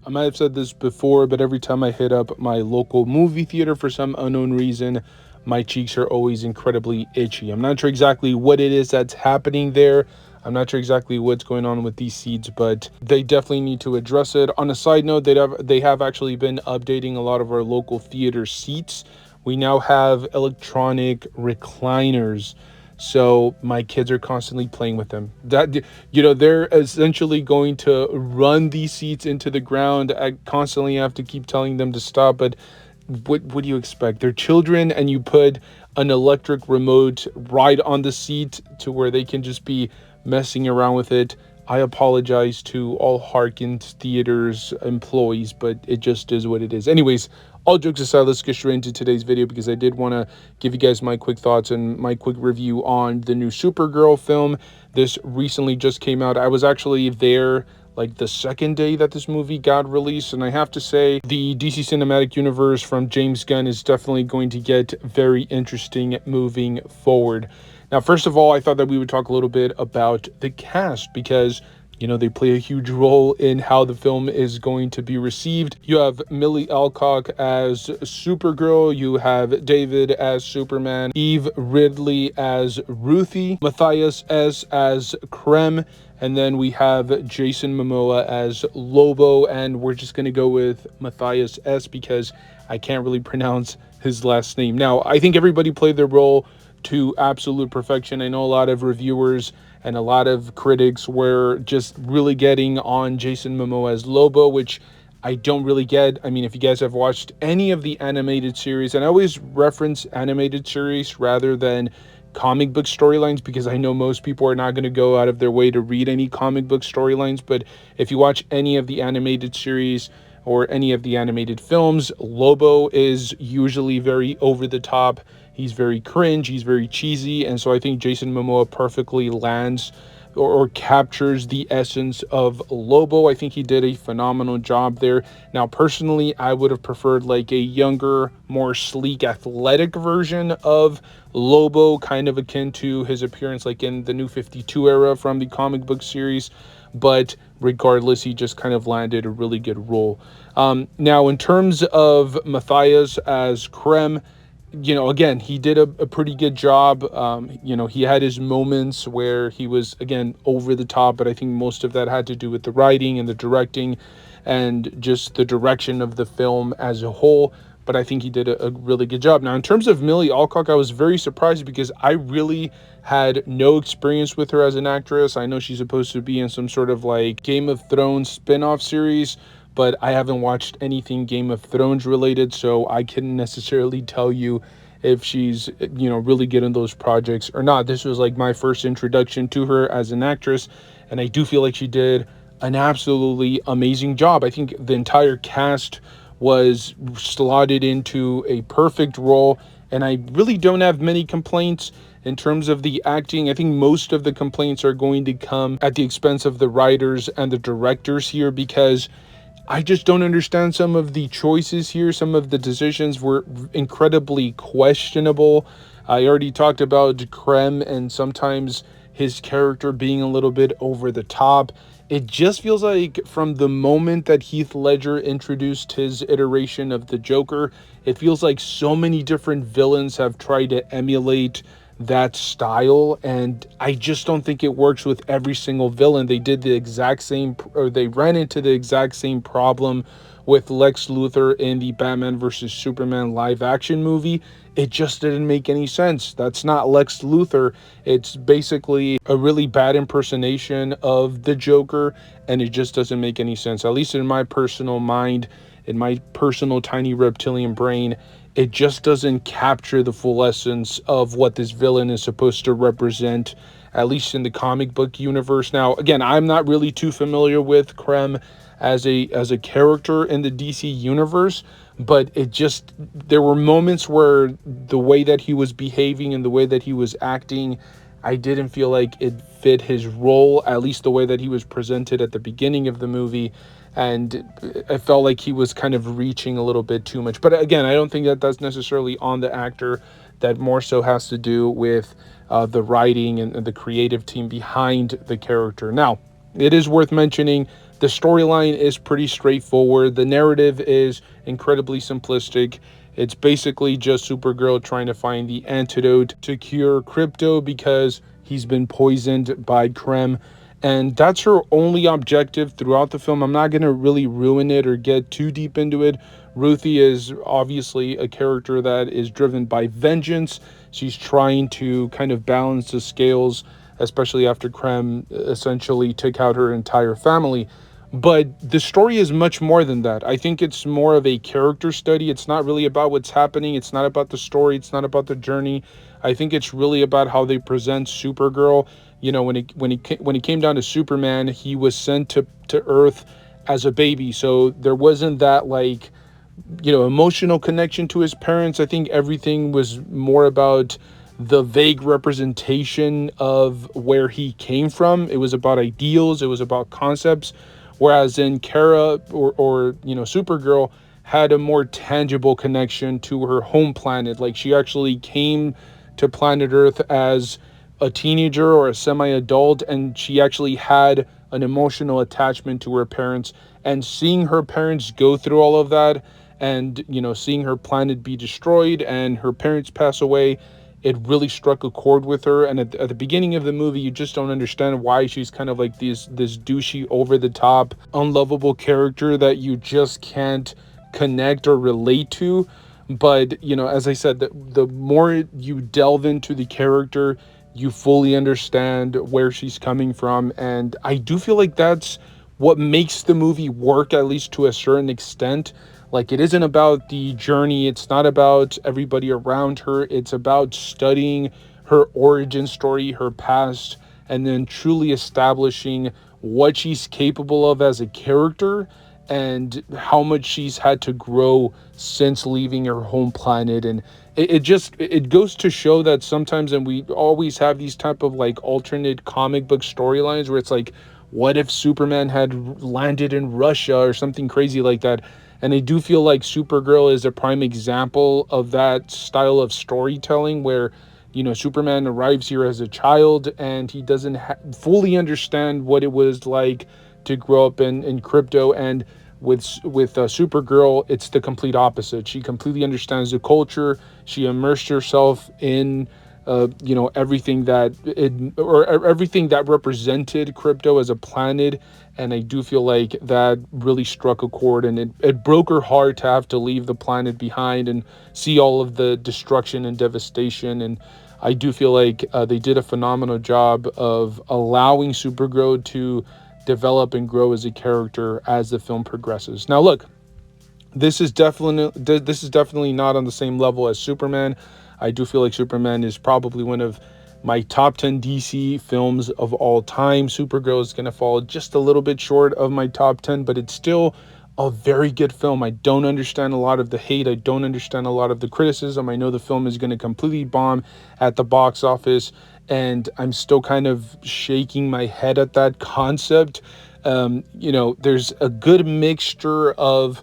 I might have said this before, but every time I hit up my local movie theater for some unknown reason, my cheeks are always incredibly itchy. I'm not sure exactly what it is that's happening there. I'm not sure exactly what's going on with these seats, but they definitely need to address it. On a side note, they have actually been updating a lot of our local theater seats. We now have electronic recliners, so my kids are constantly playing with them. They're essentially going to run these seats into the ground. I constantly have to keep telling them to stop, but what do you expect? They're children, and you put an electric remote right on the seat to where they can just be messing around with it. I apologize to all Harkins Theaters employees, but it just is what it is. Anyways, all jokes aside, let's get straight into today's video, because I did want to give you guys my quick thoughts and my quick review on the new Supergirl film. This recently just came out. I was actually there like the second day that this movie got released, and I have to say the DC Cinematic Universe from James Gunn is definitely going to get very interesting moving forward. Now, first of all, I thought that we would talk a little bit about the cast, because they play a huge role in how the film is going to be received. You have Millie Alcock as Supergirl, you have David as Superman, Eve Ridley as Ruthie, Matthias S. as Krem, and then we have Jason Momoa as Lobo, and we're just going to go with Matthias S. because I can't really pronounce his last name. Now, I think everybody played their role to absolute perfection. I know a lot of reviewers and a lot of critics were just really getting on Jason Momoa as Lobo, which I don't really get. I mean, if you guys have watched any of the animated series, and I always reference animated series rather than comic book storylines, because I know most people are not going to go out of their way to read any comic book storylines, but if you watch any of the animated series or any of the animated films, Lobo is usually very over the top. He's very cringe, he's very cheesy, and so I think Jason Momoa perfectly lands or captures the essence of Lobo. I think he did a phenomenal job there. Now, personally, I would have preferred like a younger, more sleek, athletic version of Lobo, kind of akin to his appearance like in the New 52 era from the comic book series. But regardless, he just kind of landed a really good role. Now, in terms of Matthias as Krem, again, he did a pretty good job. He had his moments where he was, again, over the top, but I think most of that had to do with the writing and the directing and just the direction of the film as a whole. But I think he did a really good job. Now, in terms of Millie Alcock, I was very surprised because I really had no experience with her as an actress. I know she's supposed to be in some sort of like Game of Thrones spin-off series, but I haven't watched anything Game of Thrones related, so I couldn't necessarily tell you if she's, really good in those projects or not. This was like my first introduction to her as an actress, and I do feel like she did an absolutely amazing job. I think the entire cast was slotted into a perfect role, and I really don't have many complaints in terms of the acting. I think most of the complaints are going to come at the expense of the writers and the directors here, because I just don't understand some of the choices here. Some of the decisions were incredibly questionable. I already talked about Krem and sometimes his character being a little bit over the top. It just feels like from the moment that Heath Ledger introduced his iteration of the Joker, it feels like so many different villains have tried to emulate that style, and I just don't think it works with every single villain. They did the exact same, or they ran into the exact same problem with Lex Luthor in the Batman versus Superman live action movie. It just didn't make any sense. That's not Lex Luthor. It's basically a really bad impersonation of the Joker, and it just doesn't make any sense. At least in my personal mind, in my personal tiny reptilian brain, it just doesn't capture the full essence of what this villain is supposed to represent, at least in the comic book universe. Now, again, I'm not really too familiar with Krem as a character in the DC universe, but there were moments where the way that he was behaving and the way that he was acting, I didn't feel like it fit his role, at least the way that he was presented at the beginning of the movie. And I felt like he was kind of reaching a little bit too much. But again, I don't think that that's necessarily on the actor. That more so has to do with the writing and the creative team behind the character. Now, it is worth mentioning The storyline is pretty straightforward. The narrative is incredibly simplistic. It's basically just Supergirl trying to find the antidote to cure Crypto because he's been poisoned by Krem. And that's her only objective throughout the film. I'm not going to really ruin it or get too deep into it. Ruthie is obviously a character that is driven by vengeance. She's trying to kind of balance the scales, especially after Krem essentially took out her entire family. But the story is much more than that. I think it's more of a character study. It's not really about what's happening. It's not about the story. It's not about the journey. I think it's really about how they present Supergirl. You know, when it came down to Superman, he was sent to Earth as a baby, so there wasn't that like, you know, emotional connection to his parents. I think everything was more about the vague representation of where he came from. It was about ideals, it was about concepts. Whereas in Kara or you know, Supergirl had a more tangible connection to her home planet. Like she actually came to planet Earth as a teenager or a semi-adult, and she actually had an emotional attachment to her parents. And seeing her parents go through all of that, and you know, seeing her planet be destroyed and her parents pass away, it really struck a chord with her. And at the beginning of the movie, you just don't understand why she's kind of like this douchey, over the top, unlovable character that you just can't connect or relate to. But you know, as I said, the more you delve into the character, you fully understand where she's coming from. And I do feel like that's what makes the movie work, at least to a certain extent. Like, it isn't about the journey, it's not about everybody around her, it's about studying her origin story, her past, and then truly establishing what she's capable of as a character and how much she's had to grow since leaving her home planet. And it goes to show that sometimes, and we always have these type of like alternate comic book storylines where it's like, what if Superman had landed in Russia or something crazy like that? And I do feel like Supergirl is a prime example of that style of storytelling where, you know, Superman arrives here as a child and he doesn't fully understand what it was like to grow up in crypto. And with Supergirl, it's the complete opposite. She completely understands the culture. She immersed herself in you know, everything that everything that represented crypto as a planet. And I do feel like that really struck a chord, and it broke her heart to have to leave the planet behind and see all of the destruction and devastation. And I do feel like they did a phenomenal job of allowing Supergirl to develop and grow as a character as the film progresses. Now look, this is definitely not on the same level as Superman. I do feel like Superman is probably one of my top 10 DC films of all time. Supergirl is going to fall just a little bit short of my top 10, but it's still a very good film. I don't understand a lot of the hate. I don't understand a lot of the criticism. I know the film is going to completely bomb at the box office, and I'm still kind of shaking my head at that concept. You know, there's a good mixture of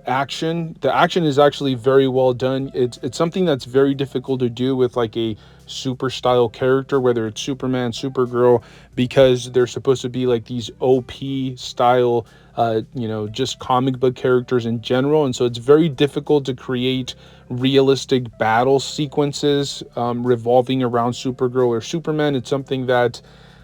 action. The action is actually very well done. It's something that's very difficult to do with like a super style character, whether it's Superman, Supergirl, because they're supposed to be like these OP style, you know, just comic book characters in general. And so it's very difficult to create realistic battle sequences revolving around Supergirl or Superman. It's something that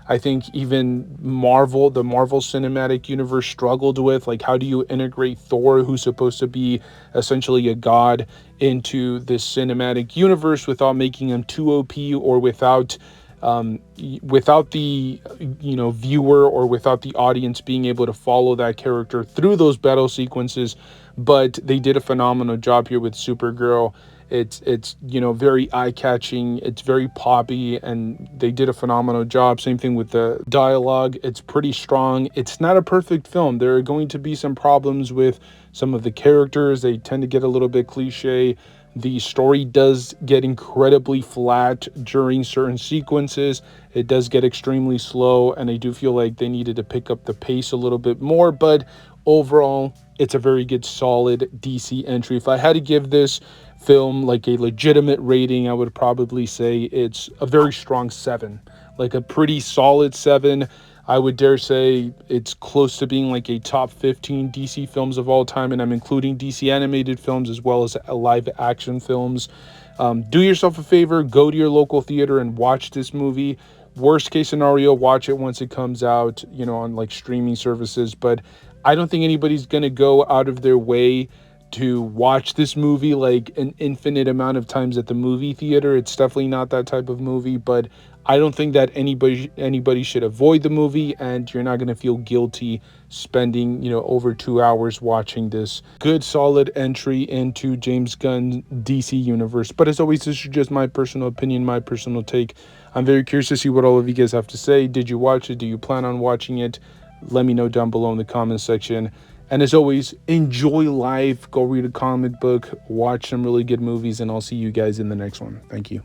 I think even the Marvel Cinematic Universe struggled with. Like, how do you integrate Thor, who's supposed to be essentially a god, into this cinematic universe without making him too OP, or without the, you know, viewer or without the audience being able to follow that character through those battle sequences. But they did a phenomenal job here with Supergirl. It's you know, very eye-catching, it's very poppy, and they did a phenomenal job. Same thing with the dialogue. It's pretty strong. It's not a perfect film. There are going to be some problems with some of the characters. They tend to get a little bit cliche. The story does get incredibly flat during certain sequences. It does get extremely slow, and I do feel like they needed to pick up the pace a little bit more. But overall, it's a very good, solid DC entry. If I had to give this film like a legitimate rating, I would probably say it's a very strong 7, like a pretty solid 7. I would dare say it's close to being like a top 15 DC films of all time, and I'm including DC animated films as well as live action films. Do yourself a favor, go to your local theater and watch this movie. Worst case scenario, watch it once it comes out, on like streaming services. But I don't think anybody's going to go out of their way to watch this movie like an infinite amount of times at the movie theater. It's definitely not that type of movie, but I don't think that anybody should avoid the movie, and you're not going to feel guilty spending, over 2 hours watching this good solid entry into James Gunn DC universe. But as always, this is just my personal opinion, my personal take. I'm very curious to see what all of you guys have to say. Did you watch it? Do you plan on watching it? Let me know down below in the comment section. And as always, enjoy life. Go read a comic book, watch some really good movies, and I'll see you guys in the next one. Thank you.